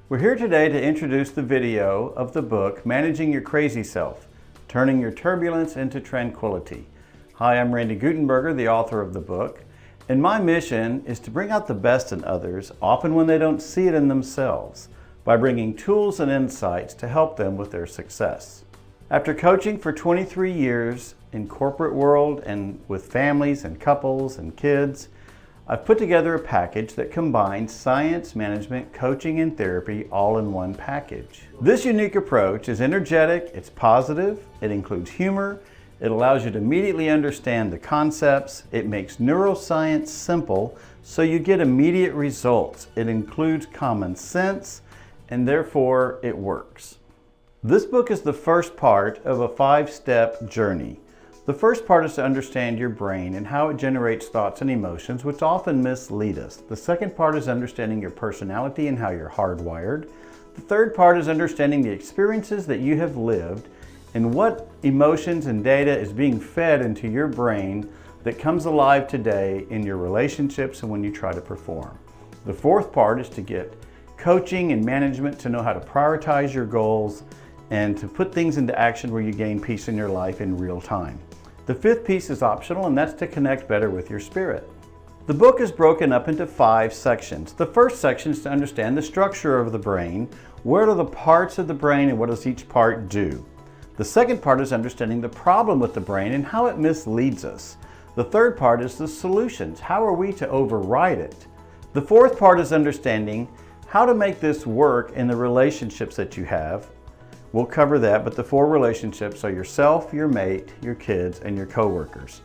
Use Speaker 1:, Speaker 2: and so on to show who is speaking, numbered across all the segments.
Speaker 1: We're here today to introduce the video of the book, Managing Your Crazy Self, Turning Your Turbulence into Tranquility. Hi, I'm Randy Gutenberger, the author of the book, and my mission is to bring out the best in others, often when they don't see it in themselves, by bringing tools and insights to help them with their success. After coaching for 23 years in corporate world and with families and couples and kids, I've put together a package that combines science, management, coaching, and therapy all in one package. This unique approach is energetic, it's positive, it includes humor, it allows you to immediately understand the concepts, it makes neuroscience simple so you get immediate results. It includes common sense, and therefore it works. This book is the first part of a 5-step journey. The first part is to understand your brain and how it generates thoughts and emotions, which often mislead us. The second part is understanding your personality and how you're hardwired. The third part is understanding the experiences that you have lived and what emotions and data is being fed into your brain that comes alive today in your relationships and when you try to perform. The fourth part is to get coaching and management to know how to prioritize your goals and to put things into action where you gain peace in your life in real time. The fifth piece is optional, and that's to connect better with your spirit. The book is broken up into 5 sections. The first section is to understand the structure of the brain. What are the parts of the brain and what does each part do? The second part is understanding the problem with the brain and how it misleads us. The third part is the solutions. How are we to override it? The fourth part is understanding how to make this work in the relationships that you have. We'll cover that, but the 4 relationships are yourself, your mate, your kids, and your coworkers.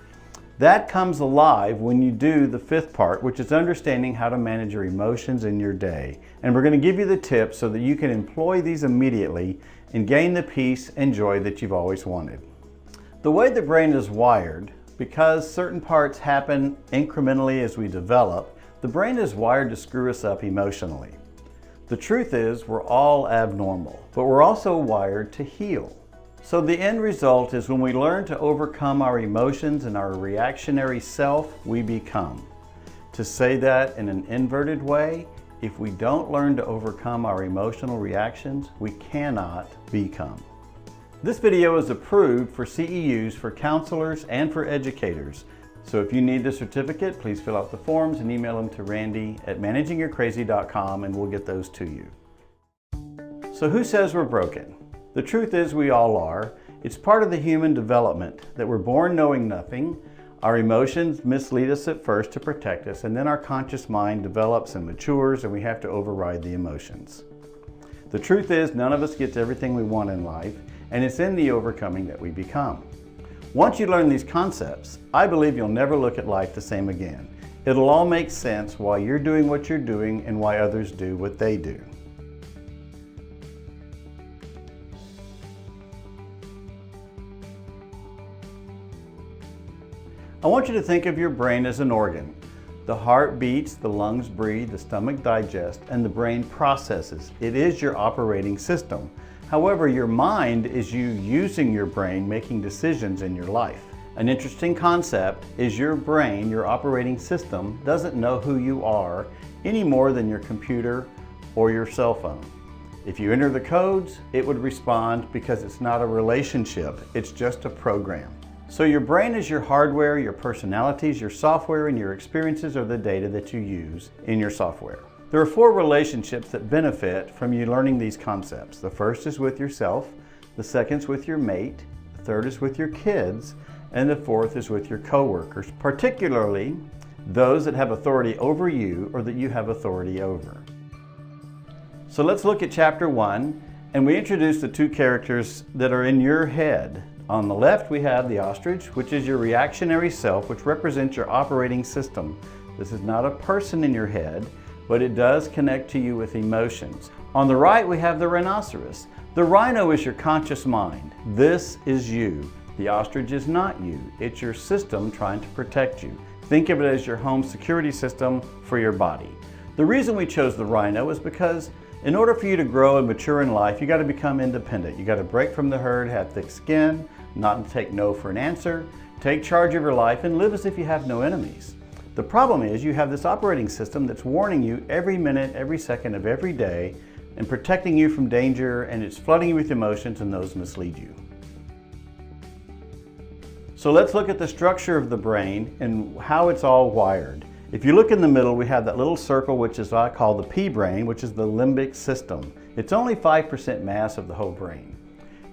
Speaker 1: That comes alive when you do the 5th part, which is understanding how to manage your emotions in your day. And we're going to give you the tips so that you can employ these immediately and gain the peace and joy that you've always wanted. The way the brain is wired, because certain parts happen incrementally as we develop, the brain is wired to screw us up emotionally. The truth is, we're all abnormal, but we're also wired to heal. So the end result is when we learn to overcome our emotions and our reactionary self, we become. To say that in an inverted way, if we don't learn to overcome our emotional reactions, we cannot become. This video is approved for CEUs for counselors and for educators. So if you need the certificate, please fill out the forms and email them to randy@managingyourcrazy.com and we'll get those to you. So who says we're broken? The truth is we all are. It's part of the human development that we're born knowing nothing. Our emotions mislead us at first to protect us, and then our conscious mind develops and matures and we have to override the emotions. The truth is none of us gets everything we want in life, and it's in the overcoming that we become. Once you learn these concepts, I believe you'll never look at life the same again. It'll all make sense why you're doing what you're doing and why others do what they do. I want you to think of your brain as an organ. The heart beats, the lungs breathe, the stomach digests, and the brain processes. It is your operating system. However, your mind is you using your brain, making decisions in your life. An interesting concept is your brain, your operating system, doesn't know who you are any more than your computer or your cell phone. If you enter the codes, it would respond because it's not a relationship, it's just a program. So your brain is your hardware, your personalities, your software, and your experiences are the data that you use in your software. There are 4 relationships that benefit from you learning these concepts. The first is with yourself, the second is with your mate, the third is with your kids, and the fourth is with your coworkers, particularly those that have authority over you or that you have authority over. So let's look at chapter 1, and we introduce the 2 characters that are in your head. On the left we have the ostrich, which is your reactionary self, which represents your operating system. This is not a person in your head, but it does connect to you with emotions. On the right we have the rhinoceros. The rhino is your conscious mind. This is you. The ostrich is not you. It's your system trying to protect you. Think of it as your home security system for your body. The reason we chose the rhino is because in order for you to grow and mature in life, you got to become independent. You got to break from the herd, have thick skin, not take no for an answer, take charge of your life, and live as if you have no enemies. The problem is you have this operating system that's warning you every minute, every second of every day and protecting you from danger, and it's flooding you with emotions, and those mislead you. So let's look at the structure of the brain and how it's all wired. If you look in the middle, we have that little circle, which is what I call the pea brain, which is the limbic system. It's only 5% mass of the whole brain.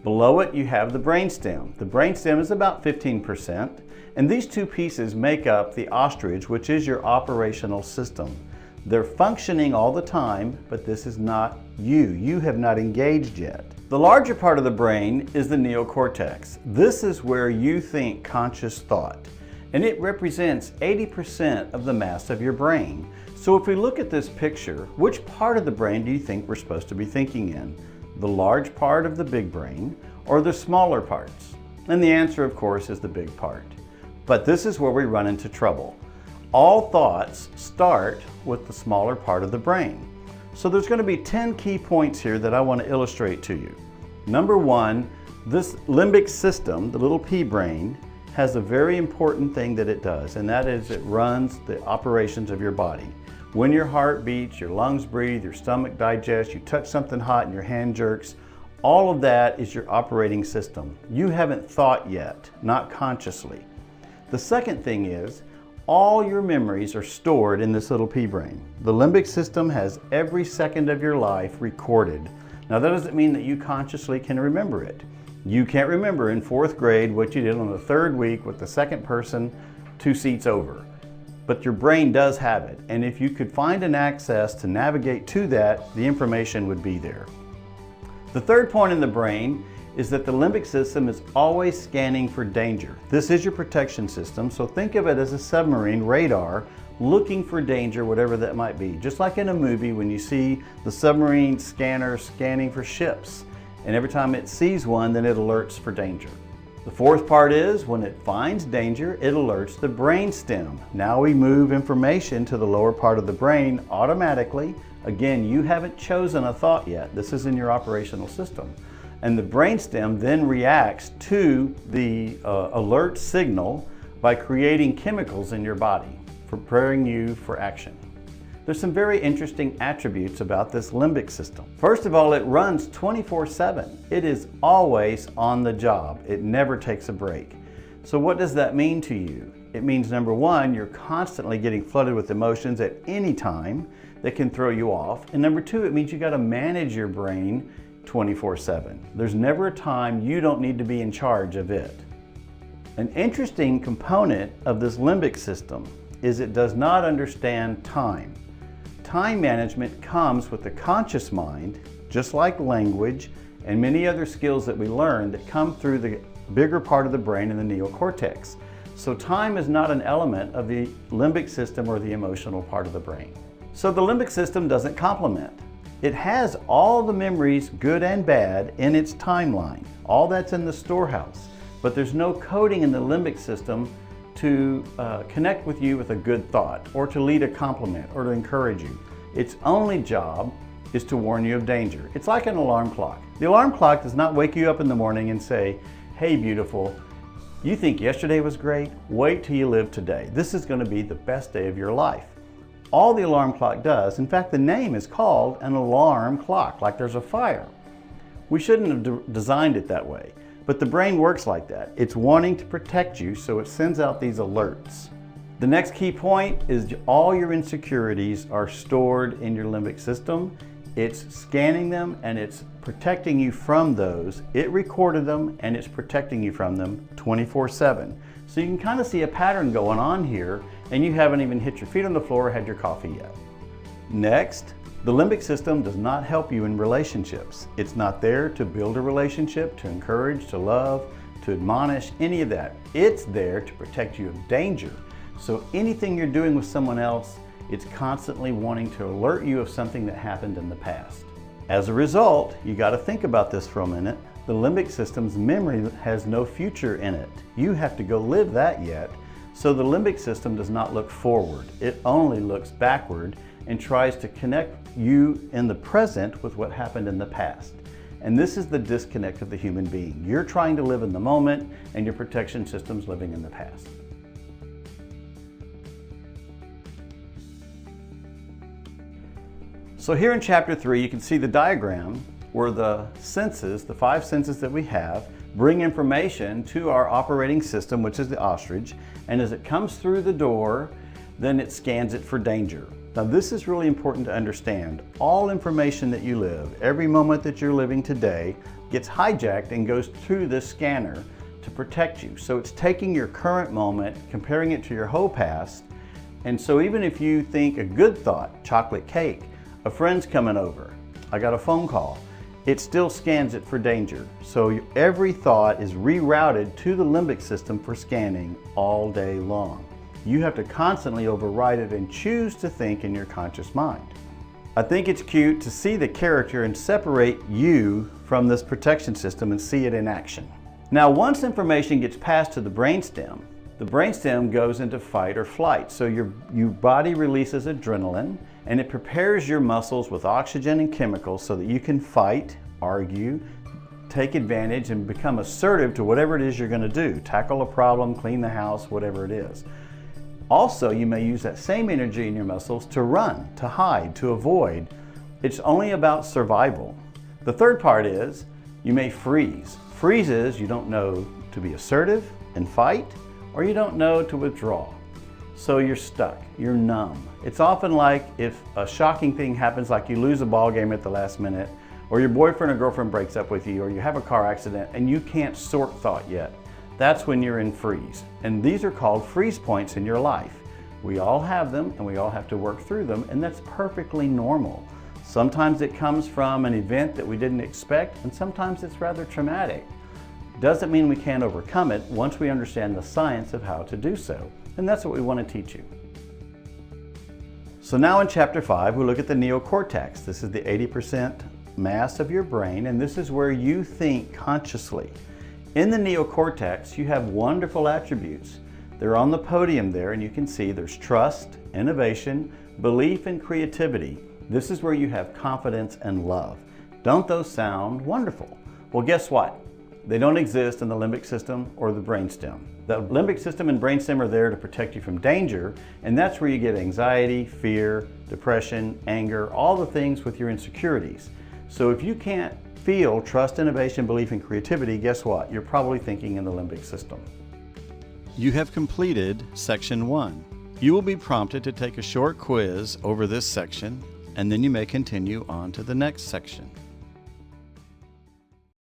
Speaker 1: Below it, you have the brainstem. The brainstem is about 15%, and these two pieces make up the ostrich, which is your operational system. They're functioning all the time, but this is not you. You have not engaged yet. The larger part of the brain is the neocortex. This is where you think conscious thought, and it represents 80% of the mass of your brain. So if we look at this picture, which part of the brain do you think we're supposed to be thinking in? The large part of the big brain or the smaller parts? And the answer, of course, is the big part. But this is where we run into trouble. All thoughts start with the smaller part of the brain. So there's going to be 10 key points here that I want to illustrate to you. Number one, this limbic system, the little pea brain, has a very important thing that it does, and that is it runs the operations of your body. When your heart beats, your lungs breathe, your stomach digests, you touch something hot and your hand jerks, all of that is your operating system. You haven't thought yet, not consciously. The second thing is, all your memories are stored in this little pea brain. The limbic system has every second of your life recorded. Now that doesn't mean that you consciously can remember it. You can't remember in 4th grade what you did on the 3rd week with the second person 2 seats over. But your brain does have it, and if you could find an access to navigate to that, the information would be there. The third point in the brain is that the limbic system is always scanning for danger. This is your protection system, so think of it as a submarine radar looking for danger, whatever that might be. Just like in a movie when you see the submarine scanner scanning for ships, and every time it sees one, then it alerts for danger. The fourth part is when it finds danger, it alerts the brainstem. Now we move information to the lower part of the brain automatically. Again, you haven't chosen a thought yet. This is in your operational system. And the brainstem then reacts to the alert signal by creating chemicals in your body, preparing you for action. There's some very interesting attributes about this limbic system. First of all, it runs 24/7. It is always on the job. It never takes a break. So what does that mean to you? It means, number one, you're constantly getting flooded with emotions at any time that can throw you off. And number two, it means you got to manage your brain 24/7. There's never a time you don't need to be in charge of it. An interesting component of this limbic system is it does not understand time. Time management comes with the conscious mind, just like language and many other skills that we learn that come through the bigger part of the brain in the neocortex. So time is not an element of the limbic system or the emotional part of the brain. So the limbic system doesn't complement. It has all the memories, good and bad, in its timeline. All that's in the storehouse, but there's no coding in the limbic system to connect with you with a good thought, or to lead a compliment, or to encourage you. Its only job is to warn you of danger. It's like an alarm clock. The alarm clock does not wake you up in the morning and say, "Hey beautiful, you think yesterday was great? Wait till you live today. This is going to be the best day of your life." All the alarm clock does, in fact the name is called an alarm clock, like there's a fire. We shouldn't have designed it that way. But the brain works like that. It's wanting to protect you, so it sends out these alerts. The next key point is all your insecurities are stored in your limbic system. It's scanning them and it's protecting you from those. It recorded them and it's protecting you from them 24/7. So you can kind of see a pattern going on here, and you haven't even hit your feet on the floor or had your coffee yet. Next, the limbic system does not help you in relationships. It's not there to build a relationship, to encourage, to love, to admonish, any of that. It's there to protect you of danger. So anything you're doing with someone else, it's constantly wanting to alert you of something that happened in the past. As a result, you got to think about this for a minute. The limbic system's memory has no future in it. You have to go live that yet. So the limbic system does not look forward. It only looks backward and tries to connect you in the present with what happened in the past. And this is the disconnect of the human being. You're trying to live in the moment, and your protection system's living in the past. So here in chapter 3, you can see the diagram where the senses, the 5 senses that we have, bring information to our operating system, which is the ostrich, and as it comes through the door, then it scans it for danger. Now this is really important to understand. All information that you live, every moment that you're living today, gets hijacked and goes through this scanner to protect you. So it's taking your current moment, comparing it to your whole past, and so even if you think a good thought, chocolate cake, a friend's coming over, I got a phone call, it still scans it for danger. So every thought is rerouted to the limbic system for scanning all day long. You have to constantly override it and choose to think in your conscious mind. I think it's cute to see the character and separate you from this protection system and see it in action. Now, once information gets passed to the brainstem goes into fight or flight. So your body releases adrenaline and it prepares your muscles with oxygen and chemicals so that you can fight, argue, take advantage, and become assertive to whatever it is you're going to do. Tackle a problem, clean the house, whatever it is. Also, you may use that same energy in your muscles to run, to hide, to avoid. It's only about survival. The third part is you may freeze. Freeze is you don't know to be assertive and fight, or you don't know to withdraw. So you're stuck, you're numb. It's often like if a shocking thing happens, like you lose a ball game at the last minute, or your boyfriend or girlfriend breaks up with you, or you have a car accident and you can't sort thought yet. That's when you're in freeze. And these are called freeze points in your life. We all have them and we all have to work through them, and that's perfectly normal. Sometimes it comes from an event that we didn't expect, and sometimes it's rather traumatic. Doesn't mean we can't overcome it once we understand the science of how to do so. And that's what we want to teach you. So now in chapter 5, we look at the neocortex. This is the 80% mass of your brain, and this is where you think consciously. In the neocortex, you have wonderful attributes. They're on the podium there, and you can see there's trust, innovation, belief, and creativity. This is where you have confidence and love. Don't those sound wonderful? Well, guess what? They don't exist in the limbic system or the brainstem. The limbic system and brainstem are there to protect you from danger, and that's where you get anxiety, fear, depression, anger, all the things with your insecurities. So if you can't feel trust, innovation, belief, and creativity, guess what? You're probably thinking in the limbic system. You have completed section 1. You will be prompted to take a short quiz over this section, and then you may continue on to the next section.